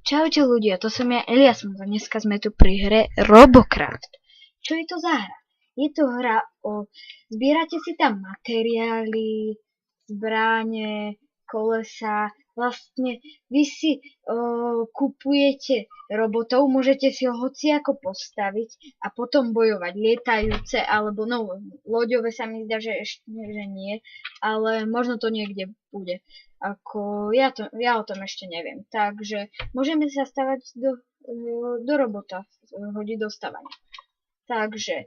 Čaute ľudia, to som ja Elias a dneska sme tu pri hre Robocraft. Čo je to za hra? Je to hra o... Zbierate si tam materiály, zbráne, kolesa, vlastne vy si kupujete robotov, môžete si ho hociako postaviť a potom bojovať, lietajúce alebo no, loďové sa mi zdá, že ešte že nie, ale možno to niekde bude. Ako ja o tom ešte neviem. Takže môžeme sa stavať do robota, hodiť do stavania. Takže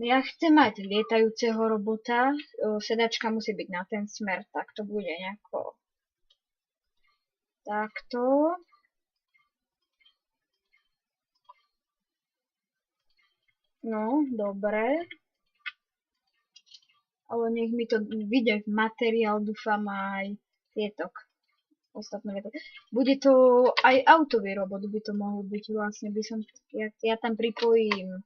ja chcem mať lietajúceho robota, sedačka musí byť na ten smer, tak to bude nejako takto. No, dobre. Ale nech mi to vyjde materiál, dúfam aj tieto ostatné veci. Bude to aj autový robot, by to mohol byť vlastne, ja tam pripojím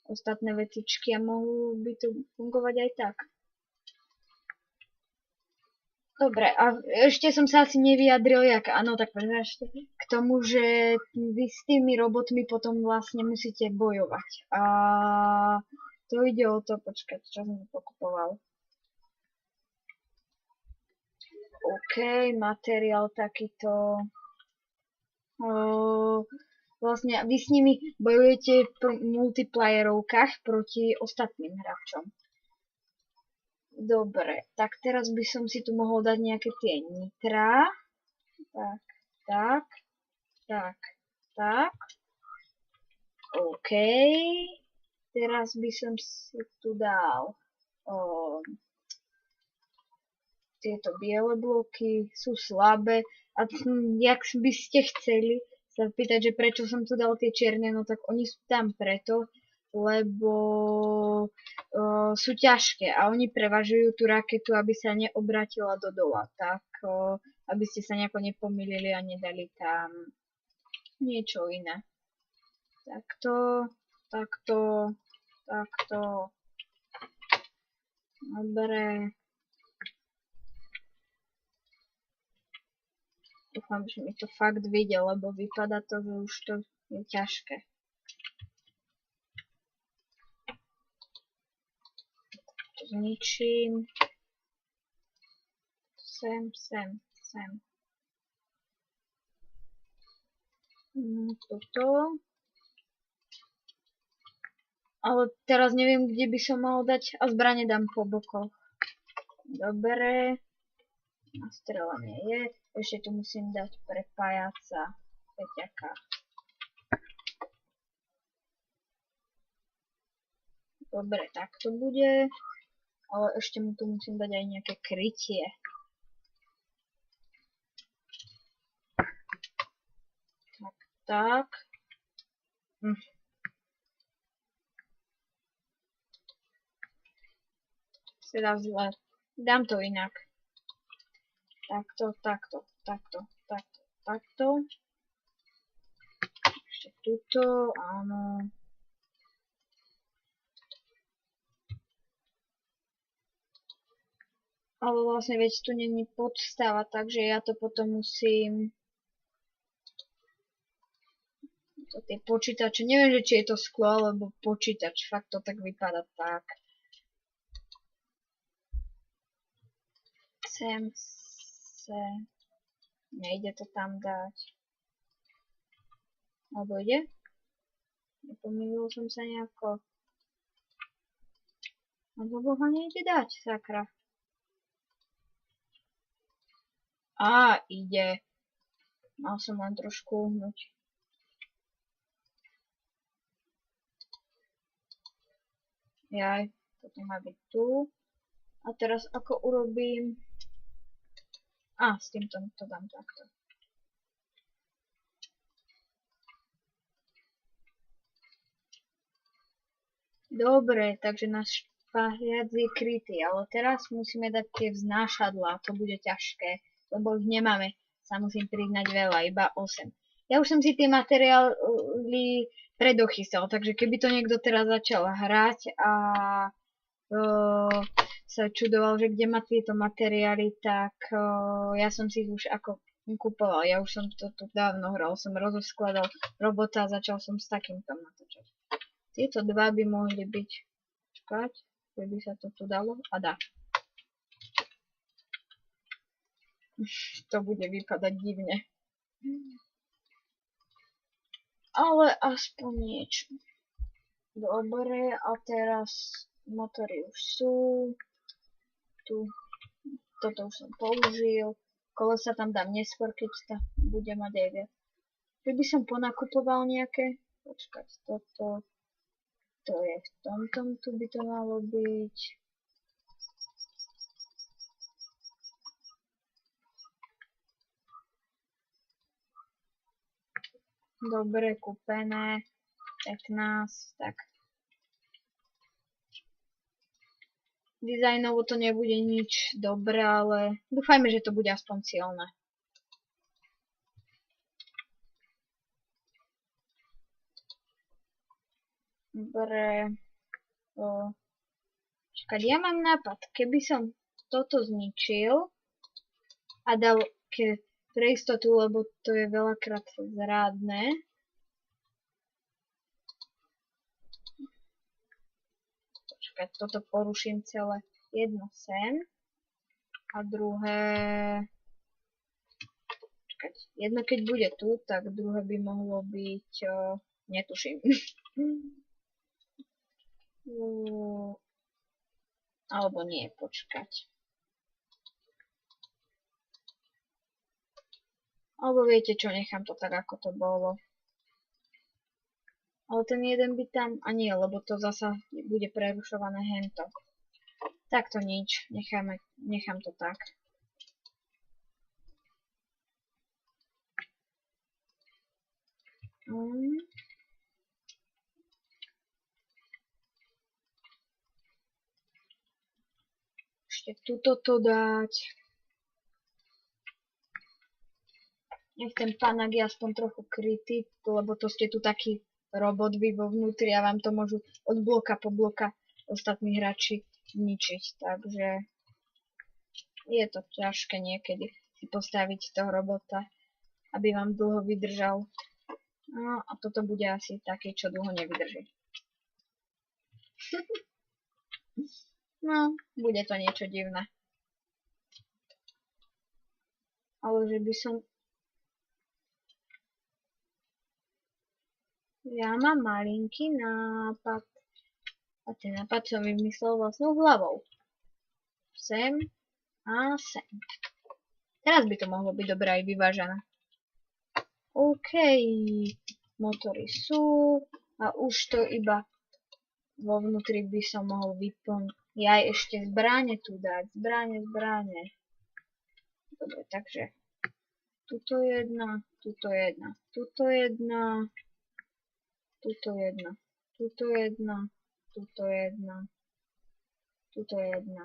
ostatné vecičky a mohlo by to fungovať aj tak. Dobre, a ešte som sa asi nevyjadril, áno, tak prečo k tomu, že vy s tými robotmi potom vlastne musíte bojovať. A to ide o to, počkať, čo som pokupoval. OK, materiál takýto. Vlastne vy s nimi bojujete v multiplayerovkách proti ostatným hráčom. Dobre, tak teraz by som si tu mohol dať nejaké tie nitra. Tak. OK. Teraz by som si tu dal tieto biele bloky, sú slabé a jak by ste chceli sa pýtať, že prečo som tu dal tie čierne, no tak oni sú tam preto, lebo sú ťažké a oni prevažujú tú raketu, aby sa neobratila do dola, tak aby ste sa nejako nepomýlili a nedali tam niečo iné. Takto. Dobre. Dúfam, že mi to fakt vyjde, lebo vypadá to, že už to je ťažké. To zničím. Sem. Toto. Ale teraz neviem, kde by som mal dať a zbrane dám po bokoch. Dobre. A strelanie je. Ešte tu musím dať prepájaca peťaka. Dobre, tak to bude. Ale ešte mu tu musím dať aj nejaké krytie. Tak. Teda zle. Dám to inak. Takto. Ešte tuto, áno. Ale vlastne veď tu není podstava, takže ja to potom musím... To tie počítače, neviem, že či je to sklo alebo počítač, fakt to tak vypadá tak. Nejde to tam dať. Alebo ide? Nepomýlil som sa nejako. Alebo ho nejde dať, sakra. Á, ide. Mal som len trošku uhnúť. Jaj, toto má byť tu. A teraz ako urobím... s týmto to dám takto. Dobre, takže náš pahľad je krytý, ale teraz musíme dať tie vznášadlá, to bude ťažké, lebo ich nemáme. Sa musím priznať veľa, iba 8. Ja už som si tie materiály predochystal, takže keby to niekto teraz začal hrať a sa čudoval, že kde má tieto materiály, tak ja som si ich už ako kupoval. Ja už som to tu dávno hral. Som rozoskladal robota a začal som s takýmto natáčať. Tieto dva by mohli byť. Čakať, keby sa to tu dalo. A dá. To bude vypadať divne. Ale aspoň niečo. Dobre, a teraz motory už sú. Tu. Toto už som použil. Kolesa tam dám neskôr, keď sa bude mať aj viac. Keby som ponakupoval nejaké. Počkať, toto. To je v tomto, tu by to malo byť. Dobre, kúpené. 15, tak. Dizajnovo to nebude nič dobré, ale dúfajme, že to bude aspoň silné. Dobre. Čakať, ja mám nápad. Keby som toto zničil a dal pre istotu, lebo to je veľakrát zrádne. Počkať, toto poruším celé. Jedno sem a druhé. Počkať, jedno keď bude tu, tak druhé by mohlo byť. Netuším. Alebo nie, počkať. Alebo viete čo, nechám to tak, ako to bolo. Ale ten jeden by tam, a nie, lebo to zasa bude prerušované hento. Tak to nič, nechám to tak. Ešte tuto to dať. Nech ten panák je aspoň trochu krytý, lebo to ste tu taký robot vy vo vnútri a vám to môžu od bloka po bloka ostatní hráči zničiť. Takže je to ťažké niekedy si postaviť toho robota, aby vám dlho vydržal. No a toto bude asi taký, čo dlho nevydrží. No, bude to niečo divné. Ale že by som... Ja mám malinký nápad. A ten nápad som vymyslel vlastnou hlavou. Sem a sem. Teraz by to mohlo byť dobré aj vyvážené. OK. Motory sú. A už to iba vo vnútri by som mohol vyplniť. Ja ešte zbráne tu dať. Zbráne. Dobre, takže tuto jedna, tuto jedna, tuto jedna, tuto jedna, tuto jedna, tuto jedna, tuto jedna,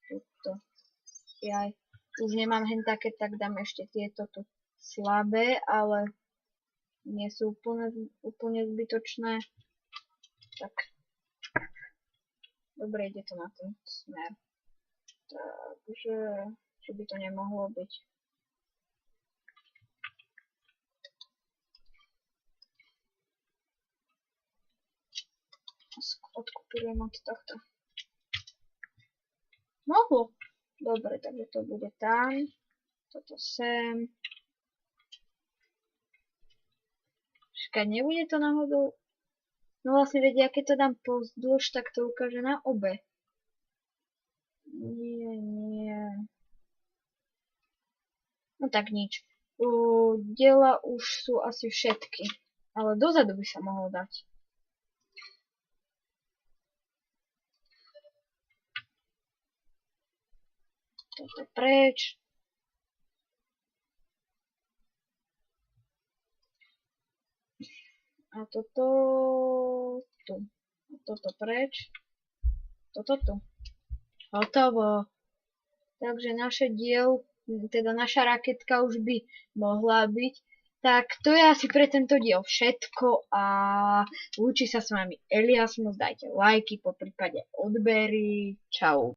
tuto. Ja už nemám hen také, tak dám ešte tieto tu slabé, ale nie sú úplne zbytočné. Tak. Dobre, ide to na ten smer. Takže, či by to nemohlo byť. Odkopírujem od tohto. Mohlo. Dobre, takže to bude tam. Toto sem. Počkaj, nebude to náhodou... No vlastne vedia, keď to dám pozdĺž, tak to ukáže na obe. Nie. No tak nič. Diela už sú asi všetky. Ale dozadu by sa mohol dať. Toto preč. A toto tu. A toto preč. Toto tu. Hotovo. Takže naše teda naša raketka už by mohla byť. Tak to je asi pre tento diel všetko a lúči sa s vami Eliasmus, dajte lajky, poprípade odbery. Čau.